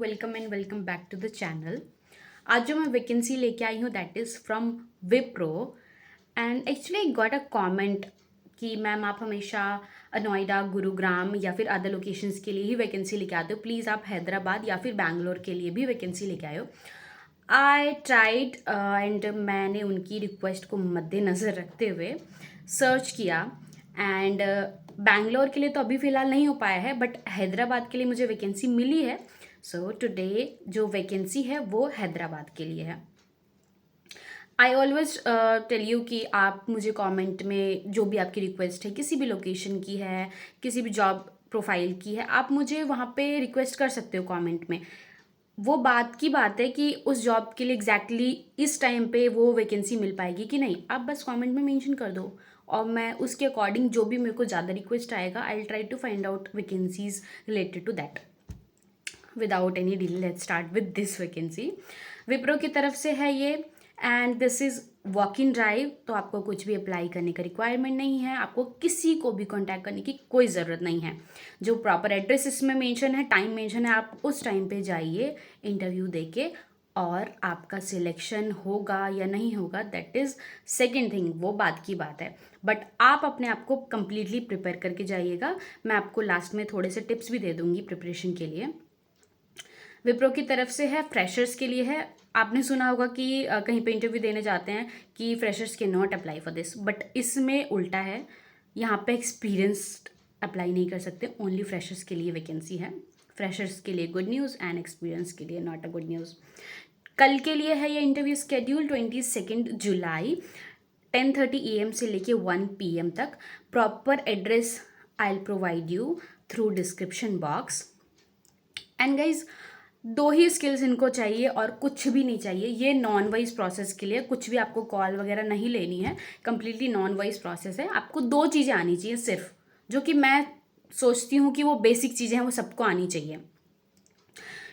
Welcome and welcome back to the channel. आज जो मैं वैकेंसी लेके आई हूँ that is from Wipro and actually I got a comment कि मैम आप हमेशा नोएडा, गुरुग्राम या फिर अदर लोकेशंस के लिए ही वैकेंसी लेके आते हो, प्लीज़ आप हैदराबाद या फिर बैंगलोर के लिए भी वैकेंसी लेके आए हो। आई ट्राइड एंड मैंने उनकी रिक्वेस्ट को मद्देनज़र रखते हुए सर्च किया एंड बैंगलोर के लिए तो अभी फ़िलहाल नहीं हो पाया है, बट हैदराबाद के लिए मुझे वैकेंसी मिली है। सो टुडे जो वैकेंसी है वो हैदराबाद के लिए है। आई ऑलवेज टेल यू कि आप मुझे कमेंट में जो भी आपकी रिक्वेस्ट है, किसी भी लोकेशन की है, किसी भी जॉब प्रोफाइल की है, आप मुझे वहाँ पे रिक्वेस्ट कर सकते हो कमेंट में। वो बात की बात है कि उस जॉब के लिए एग्जैक्टली इस टाइम पे वो वैकेंसी मिल पाएगी कि नहीं, आप बस कमेंट में मेंशन कर दो और मैं उसके अकॉर्डिंग जो भी मेरे को ज़्यादा रिक्वेस्ट आएगा I will try to find out vacancies related to that. Without any delay let's start with this vacancy. Wipro की तरफ से है ये and this is walk in drive, तो आपको कुछ भी अप्लाई करने का रिक्वायरमेंट नहीं है, आपको किसी को भी कांटेक्ट करने की कोई ज़रूरत नहीं है। जो प्रॉपर एड्रेस इसमें मेंशन है, टाइम मेंशन है, आप उस टाइम पे जाइए इंटरव्यू देके और आपका सिलेक्शन होगा या नहीं होगा दैट इज़ सेकेंड थिंग, वो बात की बात है। बट आप अपने आप को कम्प्लीटली प्रिपेयर करके जाइएगा। मैं आपको लास्ट में थोड़े से टिप्स भी दे दूँगी प्रिपरेशन के लिए। विप्रो की तरफ से है, फ्रेशर्स के लिए है। आपने सुना होगा कि कहीं पे इंटरव्यू देने जाते हैं कि फ्रेशर्स के not apply for this, but इसमें उल्टा है। यहाँ पे एक्सपीरियंस्ड अप्लाई नहीं कर सकते, ओनली फ्रेशर्स के लिए वैकेंसी है। फ्रेशर्स के लिए गुड न्यूज़ एंड एक्सपीरियंस के लिए नॉट अ गुड न्यूज़। कल के लिए है ये इंटरव्यू स्केड्यूल 22 जुलाई 10:30 AM से लेके 1 PM तक। Proper address I will provide you through description box. And guys, दो ही स्किल्स इनको चाहिए और कुछ भी नहीं चाहिए। ये नॉन वॉइस प्रोसेस के लिए कुछ भी आपको कॉल वगैरह नहीं लेनी है, कम्प्लीटली नॉन वॉइस प्रोसेस है। आपको दो चीज़ें आनी चाहिए सिर्फ, जो कि मैं सोचती हूँ कि वो बेसिक चीज़ें हैं, वो सबको आनी चाहिए।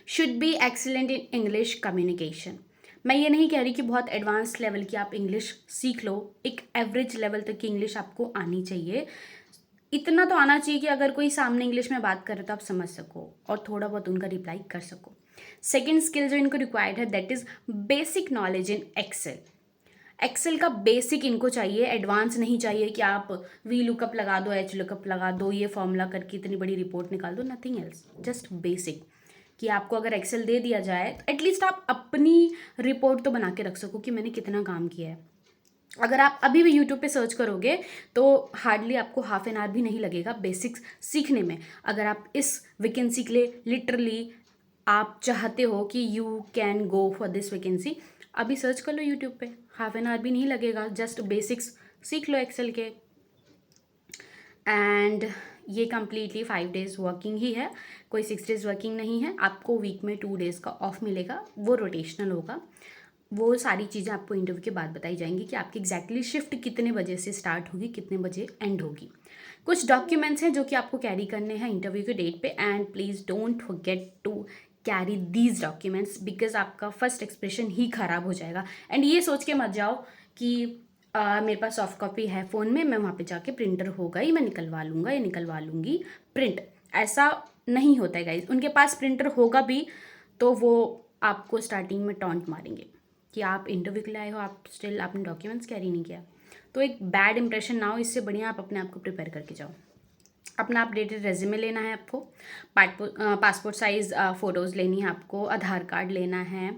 Should be excellent in English communication. मैं ये नहीं कह रही कि बहुत एडवांस लेवल की आप इंग्लिश सीख लो, एक एवरेज लेवल तक की इंग्लिश आपको आनी चाहिए। इतना तो आना चाहिए कि अगर कोई सामने इंग्लिश में बात करे तो आप समझ सको और थोड़ा बहुत उनका रिप्लाई कर सको। सेकेंड स्किल जो इनको रिक्वायर्ड है that is basic knowledge in Excel. Excel का बेसिक इनको चाहिए, एडवांस नहीं चाहिए कि आप वी लुकअप लगा दो, एच लुकअप लगा दो, ये फॉर्मूला करके इतनी बड़ी रिपोर्ट निकाल दो, नथिंग एल्स, जस्ट बेसिक। कि आपको अगर एक्सेल दे दिया जाए तो एटलीस्ट आप अपनी रिपोर्ट तो बना के रख सको कि मैंने कितना काम किया है। अगर आप अभी भी यूट्यूब पे सर्च करोगे तो हार्डली आपको हाफ एन आवर भी नहीं लगेगा बेसिक्स सीखने में। अगर आप इस वैकेंसी के लिए लिटरली आप चाहते हो कि you can go for this vacancy, अभी सर्च कर लो यूट्यूब पे, हाफ एन आवर भी नहीं लगेगा, जस्ट बेसिक्स सीख लो एक्सेल के। एंड ये कम्प्लीटली 5 डेज़ वर्किंग ही है, कोई 6 डेज़ वर्किंग नहीं है। आपको वीक में 2 डेज़ का ऑफ मिलेगा, वो रोटेशनल होगा। वो सारी चीज़ें आपको इंटरव्यू के बाद बताई जाएंगी कि आपकी एग्जैक्टली शिफ्ट कितने बजे से स्टार्ट होगी, कितने बजे एंड होगी। कुछ डॉक्यूमेंट्स हैं जो कि आपको कैरी करने हैं इंटरव्यू के डेट पे, and please don't forget to carry these documents because आपका फर्स्ट एक्सप्रेशन ही ख़राब हो जाएगा। एंड ये सोच के मत जाओ कि मेरे पास सॉफ्ट कॉपी है फ़ोन में, मैं वहाँ पे जाके प्रिंटर होगा ही, मैं निकलवा लूँगा या निकलवा लूँगी प्रिंट। ऐसा नहीं होता है गाइज, उनके पास प्रिंटर होगा भी तो वो आपको स्टार्टिंग में टॉन्ट मारेंगे कि आप इंटरव्यू के लिए आए हो, आप स्टिल आपने डॉक्यूमेंट्स कैरी नहीं किया। तो एक बैड इंप्रेशन ना हो, इससे बढ़िया आप अपने आप को प्रिपेयर करके जाओ। अपना अपडेटेड रेज्यूमे लेना है आपको, पासपोर्ट साइज़ फ़ोटोज़ लेनी है आपको, आधार कार्ड लेना है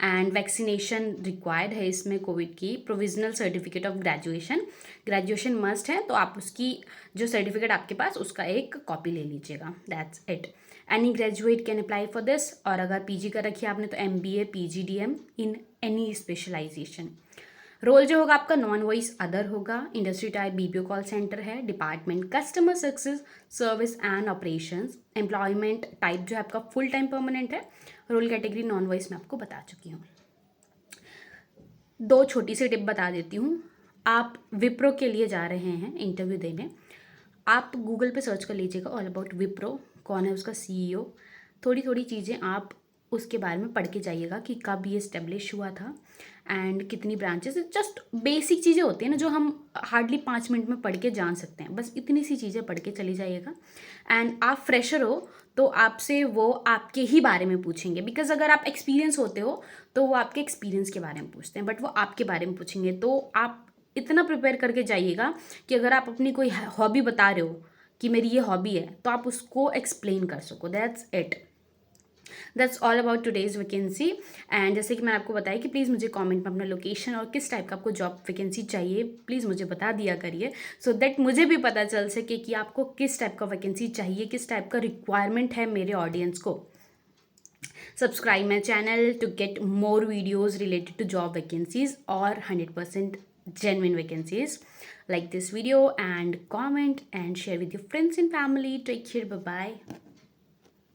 एंड वैक्सीनेशन रिक्वायर्ड है इसमें कोविड की। Provisional certificate of graduation must है, तो आप उसकी जो सर्टिफिकेट आपके पास उसका एक कॉपी ले लीजिएगा, that's it. Any graduate can apply for this, और अगर पीजी कर रखी है आपने तो MBA PGDM in any specialisation. Role जो होगा आपका नॉन वॉइस अदर होगा, industry type BPO call centre है, department customer success service and operations. Employment type जो है आपका फुल टाइम परमानेंट है। रोल कैटेगरी नॉन वॉइस मैं आपको बता चुकी हूँ। दो छोटी सी टिप बता देती हूँ। आप विप्रो के लिए जा रहे हैं इंटरव्यू देने, आप गूगल पे सर्च कर लीजिएगा ऑल अबाउट विप्रो, कौन है उसका CEO। थोड़ी थोड़ी चीज़ें आप उसके बारे में पढ़ के जाइएगा कि कब ये इस्टेब्लिश हुआ था एंड कितनी ब्रांचेस। जस्ट बेसिक चीज़ें होती हैं ना जो हम हार्डली 5 मिनट में पढ़ के जान सकते हैं, बस इतनी सी चीज़ें पढ़ के चली जाइएगा। एंड आप फ्रेशर हो तो आपसे वो आपके ही बारे में पूछेंगे, बिकॉज अगर आप एक्सपीरियंस होते हो तो वो आपके एक्सपीरियंस के बारे में पूछते हैं, बट वो आपके बारे में पूछेंगे। तो आप इतना प्रिपेयर करके जाइएगा कि अगर आप अपनी कोई हॉबी बता रहे हो कि मेरी ये हॉबी है, तो आप उसको एक्सप्लेन कर सको। That's it, that's all about today's vacancy. And जैसे कि मैंने आपको बताया कि प्लीज़ मुझे कमेंट में अपना लोकेशन और किस टाइप का आपको जॉब वैकेंसी चाहिए प्लीज़ मुझे बता दिया करिए, सो दैट मुझे भी पता चल सके कि आपको किस टाइप का वैकेंसी चाहिए, किस टाइप का रिक्वायरमेंट है मेरे ऑडियंस को। Subscribe my channel to get more videos related to job vacancies or 100% genuine vacancies. Like this video and comment and share with your friends and family. Take care. Bye bye.